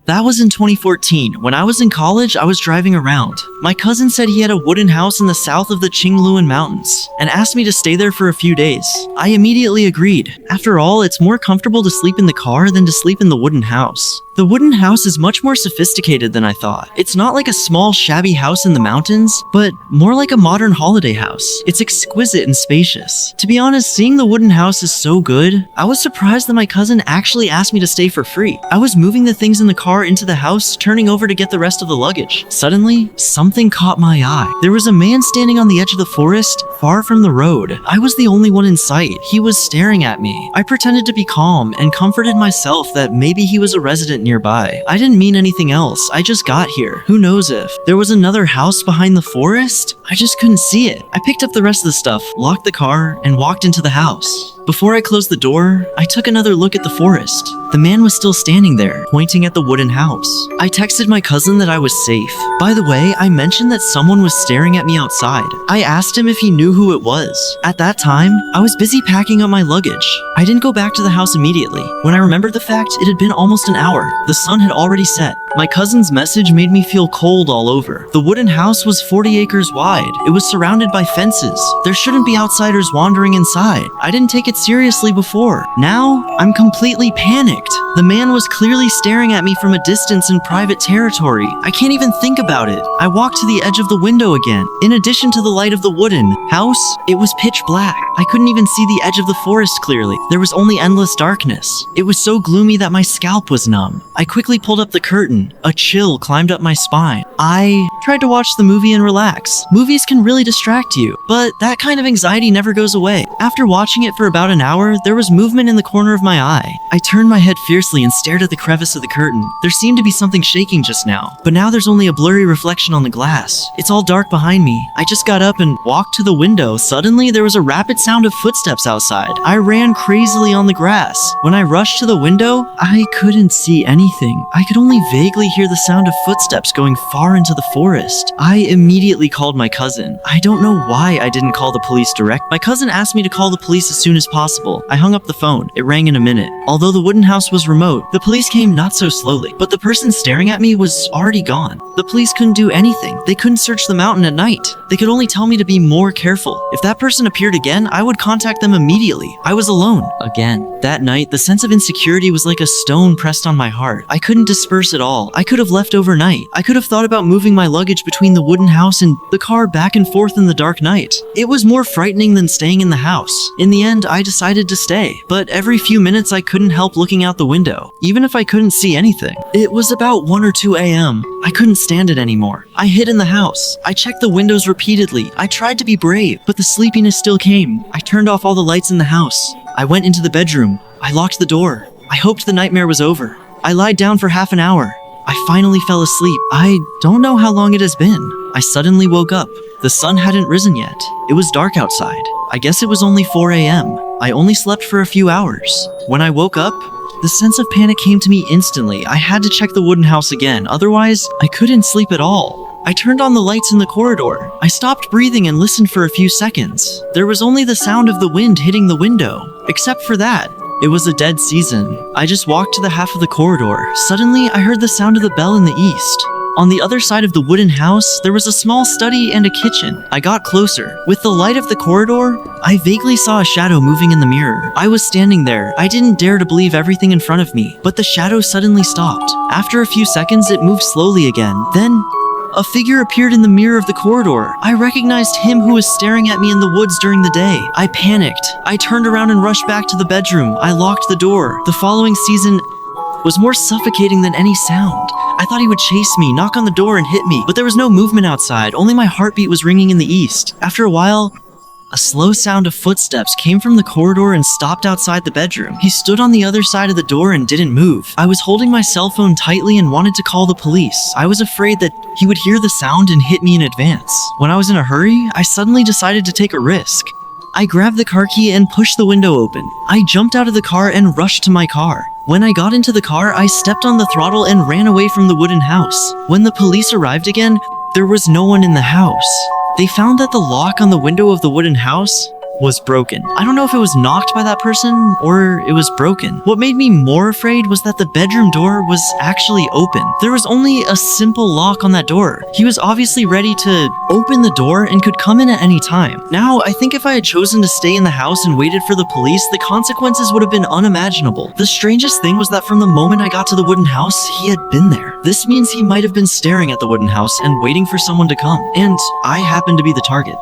That was in 2014. When I was in college, I was driving around. My cousin said he had a wooden house in the south of the Qingluan Mountains and asked me to stay there for a few days. I immediately agreed. After all, it's more comfortable to sleep in the car than to sleep in the wooden house. The wooden house is much more sophisticated than I thought. It's not like a small, shabby house in the mountains, but more like a modern holiday house. It's exquisite and spacious. To be honest, seeing the wooden house is so good, I was surprised that my cousin actually asked me to stay for free. I was moving the things in the car into the house, turning over to get the rest of the luggage. Suddenly, something caught my eye. There was a man standing on the edge of the forest, far from the road. I was the only one in sight. He was staring at me. I pretended to be calm and comforted myself that maybe he was a resident nearby. I didn't mean anything else. I just got here. Who knows if there was another house behind the forest? I just couldn't see it. I picked up the rest of the stuff, locked the car, and walked into the house. Before I closed the door, I took another look at the forest. The man was still standing there, pointing at the wooden house. I texted my cousin that I was safe. By the way, I mentioned that someone was staring at me outside. I asked him if he knew who it was. At that time, I was busy packing up my luggage. I didn't go back to the house immediately. When I remembered the fact, it had been almost an hour. The sun had already set. My cousin's message made me feel cold all over. The wooden house was 40 acres wide. It was surrounded by fences. There shouldn't be outsiders wandering inside. I didn't take it seriously before. Now, I'm completely panicked. The man was clearly staring at me from a distance in private territory. I can't even think about it. I walked to the edge of the window again. In addition to the light of the wooden house, it was pitch black. I couldn't even see the edge of the forest clearly. There was only endless darkness. It was so gloomy that my scalp was numb. I quickly pulled up the curtain. A chill climbed up my spine. I tried to watch the movie and relax. Movies can really distract you, but that kind of anxiety never goes away. After watching it for about an hour, there was movement in the corner of my eye. I turned my head fiercely and stared at the crevice of the curtain. There seemed to be something shaking just now, but now there's only a blurry reflection on the glass. It's all dark behind me. I just got up and walked to the window. Suddenly, there was a rapid sound of footsteps outside. I ran crazily on the grass. When I rushed to the window, I couldn't see anything. I could only vaguely hear the sound of footsteps going far into the forest. I immediately called my cousin. I don't know why I didn't call the police direct. My cousin asked me to call the police as soon as possible. I hung up the phone. It rang in a minute. Although the wooden house was remote, the police came not so slowly, but the person staring at me was already gone. The police couldn't do anything. They couldn't search the mountain at night. They could only tell me to be more careful. If that person appeared again, I would contact them immediately. I was alone. Again. That night, the sense of insecurity was like a stone pressed on my heart. I couldn't disperse at all. I could have left overnight. I could have thought about moving my luggage between the wooden house and the car back and forth in the dark night. It was more frightening than staying in the house. In the end, I decided to stay. But every few minutes, I couldn't help looking out the window, even if I couldn't see anything. It was about 1 or 2 a.m. I couldn't stand it anymore. I hid in the house. I checked the windows repeatedly. I tried to be brave, but the sleepiness still came. I turned off all the lights in the house. I went into the bedroom. I locked the door. I hoped the nightmare was over. I lied down for half an hour. I finally fell asleep. I don't know how long it has been. I suddenly woke up. The sun hadn't risen yet. It was dark outside. I guess it was only 4 a.m. I only slept for a few hours. When I woke up, the sense of panic came to me instantly. I had to check the wooden house again, otherwise I couldn't sleep at all. I turned on the lights in the corridor. I stopped breathing and listened for a few seconds. There was only the sound of the wind hitting the window. Except for that, it was a dead season. I just walked to the half of the corridor. Suddenly, I heard the sound of the bell in the east. On the other side of the wooden house, there was a small study and a kitchen. I got closer. With the light of the corridor, I vaguely saw a shadow moving in the mirror. I was standing there. I didn't dare to believe everything in front of me, but the shadow suddenly stopped. After a few seconds, it moved slowly again. Then, a figure appeared in the mirror of the corridor. I recognized him who was staring at me in the woods during the day. I panicked. I turned around and rushed back to the bedroom. I locked the door. The following season was more suffocating than any sound. I thought he would chase me, knock on the door, and hit me, but there was no movement outside. Only my heartbeat was ringing in the east. After a while, a slow sound of footsteps came from the corridor and stopped outside the bedroom. He stood on the other side of the door and didn't move. I was holding my cell phone tightly and wanted to call the police. I was afraid that he would hear the sound and hit me in advance. When I was in a hurry, I suddenly decided to take a risk. I grabbed the car key and pushed the window open. I jumped out of the car and rushed to my car. When I got into the car, I stepped on the throttle and ran away from the wooden house. When the police arrived again, there was no one in the house. They found that the lock on the window of the wooden house was broken. I don't know if it was knocked by that person or it was broken. What made me more afraid was that the bedroom door was actually open. There was only a simple lock on that door. He was obviously ready to open the door and could come in at any time. Now, I think if I had chosen to stay in the house and waited for the police, the consequences would have been unimaginable. The strangest thing was that from the moment I got to the wooden house, he had been there. This means he might have been staring at the wooden house and waiting for someone to come. And I happened to be the target.